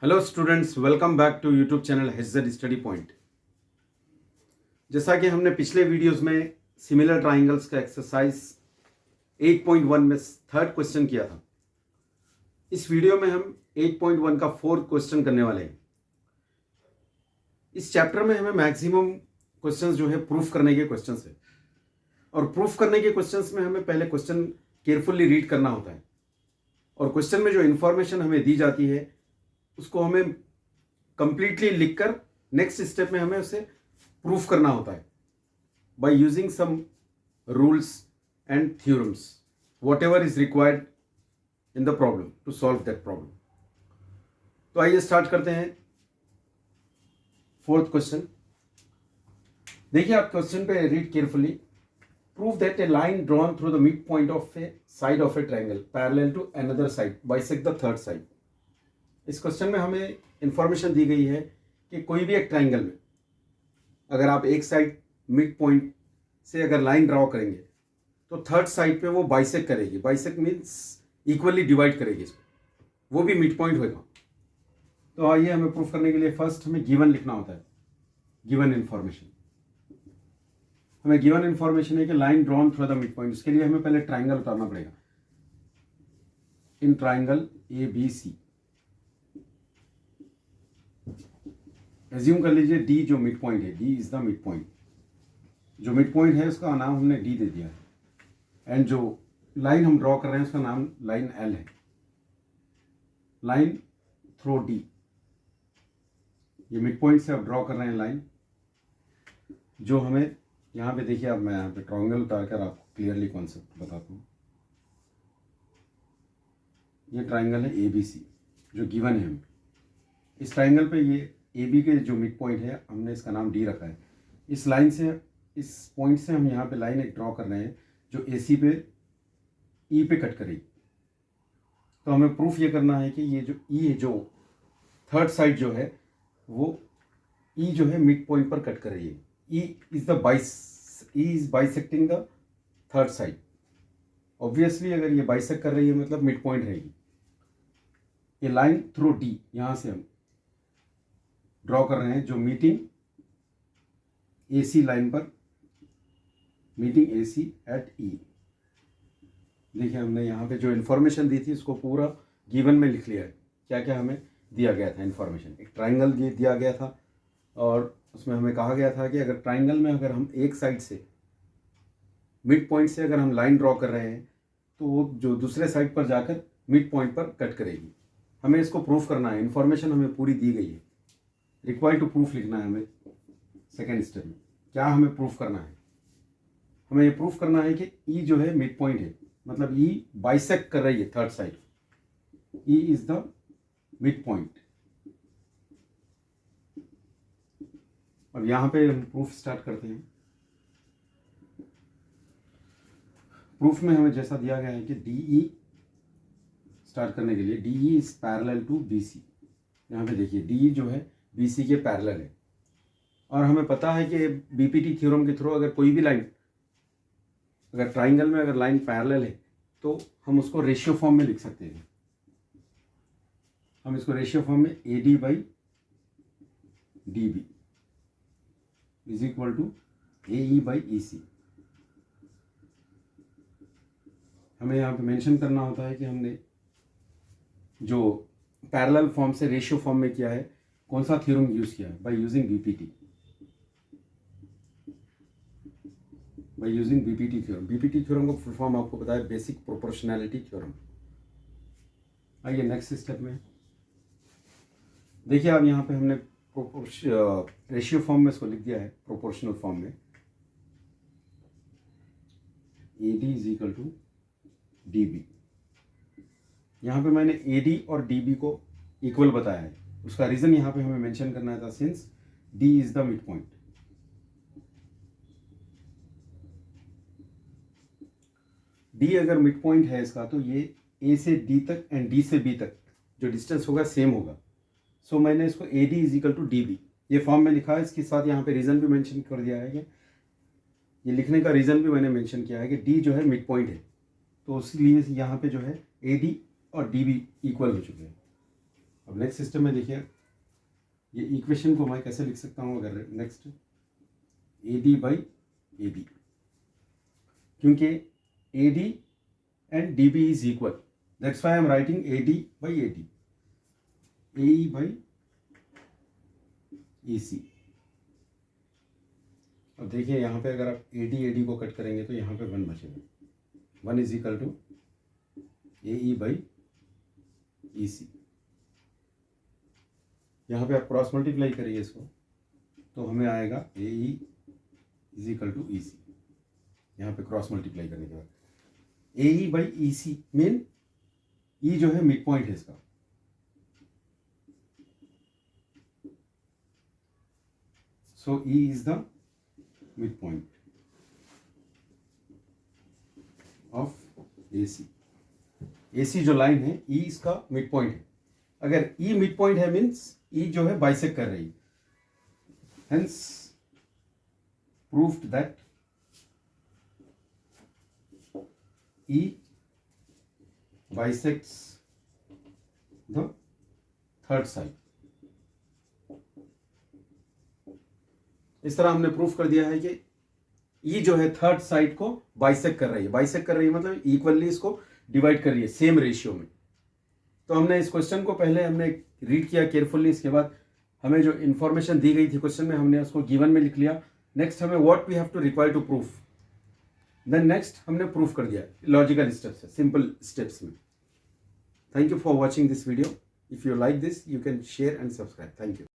Hello students, welcome back to YouTube channel HZ study point. जैसा कि हमने पिछले वीडियोस में सिमिलर ट्राइंगल्स का एक्सरसाइज 8.1 में थर्ड क्वेश्चन किया था। इस वीडियो में हम 8.1 का फोर्थ क्वेश्चन करने वाले हैं। इस चैप्टर में हमें मैक्सिमम क्वेश्चंस जो है प्रूफ करने के क्वेश्चंस है, और प्रूफ करने के क्वेश्चंस में हमें पहले क्वेश्चन केयरफुली रीड करना होता है, और क्वेश्चन में जो इन्फॉर्मेशन हमें दी जाती है उसको हमें कंप्लीटली लिखकर नेक्स्ट स्टेप में हमें उसे प्रूफ करना होता है by using some rules and theorems, whatever is required in the problem to solve that problem. तो आइए स्टार्ट करते हैं फोर्थ क्वेश्चन। देखिए, आप क्वेश्चन पे read carefully. Prove that a line drawn through the mid point of a side of a triangle parallel to another side bisect the third side. इस question में हमें इंफॉर्मेशन दी गई है कि कोई भी एक ट्राइंगल में अगर आप एक साइड मिड पॉइंट से अगर लाइन ड्रॉ करेंगे तो थर्ड साइड पे वो बाइसेक्ट करेगी। बाइसेक्ट मीन्स इक्वली डिवाइड करेगी इसको, वो भी मिड पॉइंट होगा। तो आइए, हमें प्रूफ करने के लिए फर्स्ट हमें गिवन लिखना होता है। गिवन इंफॉर्मेशन, हमें गिवन इंफॉर्मेशन है कि line drawn through the mid point. उसके लिए हमें पहले ट्राइंगल उतारना पड़ेगा। इन ट्राइंगल ABC एज्यूम कर लीजिए D जो मिड पॉइंट है, D is the mid point. जो मिड पॉइंट है उसका नाम हमने D दे दिया है, एंड जो लाइन हम ड्रॉ कर रहे हैं उसका नाम लाइन L है। लाइन थ्रू D, ये मिड पॉइंट से आप ड्रॉ कर रहे हैं लाइन। जो हमें यहाँ पे देखिए, अब मैं यहाँ पे ट्रायंगल उतार कर आपको क्लियरली कॉन्सेप्ट बताता हूँ। ये ट्राइंगल है ABC जो गिवन है हमें। इस ट्राइंगल पे ये AB के जो मिड पॉइंट है हमने इसका नाम D रखा है। इस लाइन से, इस पॉइंट से हम यहाँ पे लाइन एक ड्रॉ कर रहे हैं जो AC पे E पे कट करेगी। तो हमें प्रूफ ये करना है कि ये जो E है, जो थर्ड साइड जो है, वो E जो है मिड पॉइंट पर कट कर रही है। E is bisecting the third side. Obviously अगर ये बाइसेक्ट कर रही है मतलब मिड पॉइंट रहेगी। ये लाइन थ्रू D यहाँ से हम ड्रॉ कर रहे हैं जो मीटिंग AC लाइन पर, मीटिंग AC एट E। देखिए, हमने यहाँ पे जो इन्फॉर्मेशन दी थी उसको पूरा गिवन में लिख लिया है। क्या क्या हमें दिया गया था इन्फॉर्मेशन। एक ट्राइंगल दिया गया था, और उसमें हमें कहा गया था कि अगर ट्राइंगल में अगर हम एक साइड से मिड पॉइंट से अगर हम लाइन ड्रॉ कर रहे हैं तो वो जो दूसरे साइड पर जाकर मिड पॉइंट पर कट करेगी। हमें इसको प्रूफ करना है। इन्फॉर्मेशन हमें पूरी दी गई है। रिक्वायर्ड टू प्रूफ लिखना है हमें सेकेंड स्टेप में। क्या हमें प्रूफ करना है? हमें ये प्रूफ करना है कि E जो है मिड पॉइंट है, मतलब E बाइसेक्ट कर रही है third side. E is the mid point. अब यहाँ पे हम प्रूफ स्टार्ट करते हैं। प्रूफ में हमें जैसा दिया गया है कि DE स्टार्ट करने के लिए DE is parallel to BC। यहाँ पे देखिए DE जो है BC के पैरेलल है, और हमें पता है कि BPT थ्योरम के थ्रू अगर कोई भी लाइन, अगर ट्राइंगल में अगर लाइन पैरेलल है तो हम उसको रेशियो फॉर्म में लिख सकते हैं। हम इसको रेशियो फॉर्म में AD by DB is equal to AE by EC। हमें यहाँ पे मेंशन करना होता है कि हमने जो पैरेलल फॉर्म से रेशियो फॉर्म में किया है, कौन सा थ्योरम यूज किया है, by using BPT। By using BPT theorem. BPT theorem का फुल फॉर्म आपको पता है, बेसिक प्रोपोर्शनैलिटी थ्योरम। आइए नेक्स्ट स्टेप में देखिए। अब यहाँ पे हमने रेशियो फॉर्म में इसको लिख दिया है, प्रोपोर्शनल फॉर्म में। AD is equal to DB। यहाँ पे मैंने AD और DB को इक्वल बताया है। उसका रीजन यहाँ पे हमें मेंशन करना था, since D is the mid point. D अगर मिड पॉइंट है इसका, तो ये A से D तक एंड D से B तक जो डिस्टेंस होगा सेम होगा। सो मैंने इसको AD is equal to DB ये फॉर्म में लिखा है। इसके साथ यहाँ पे रीजन भी मेंशन कर दिया है कि ये लिखने का रीजन भी मैंने मेंशन किया है कि D जो है मिड पॉइंट है, तो इसलिए यहाँ पे जो है AD और DB इक्वल हो चुके हैं। अब नेक्स्ट सिस्टम में देखिए, ये इक्वेशन को मैं कैसे लिख सकता हूँ, अगर नेक्स्ट AD बाई AB, क्योंकि AD and DB is equal, that's why I am writing AD by AD, AE by EC। अब देखिए यहाँ पे अगर आप AD को कट करेंगे तो यहाँ पे 1 बचेगा, 1 is equal to AE by EC। यहाँ पे आप क्रॉस मल्टीप्लाई करिए इसको तो हमें आएगा AE is equal to EC। यहाँ पे क्रॉस मल्टीप्लाई करने के बाद AE by EC mean E जो है मिड पॉइंट है इसका, so E is the mid point of AC। AC जो लाइन है E इसका मिड पॉइंट है। अगर E मिड पॉइंट है मीन्स E जो है बाइसेक्ट कर रही है, hence proved that E bisects the third side। इस तरह हमने प्रूफ कर दिया है कि E जो है थर्ड साइड को बाइसेक्ट कर रही है। बाइसेक्ट कर रही है मतलब इक्वली इसको डिवाइड कर रही है सेम रेशियो में। तो हमने इस क्वेश्चन को पहले हमने रीड किया केयरफुली, इसके बाद हमें जो इन्फॉर्मेशन दी गई थी क्वेश्चन में हमने उसको गिवन में लिख लिया। नेक्स्ट हमें what we have to require to proof, then next हमने प्रूफ कर दिया लॉजिकल स्टेप्स है, सिंपल स्टेप्स में। Thank you for watching this video. If you like this you can share and subscribe. Thank you.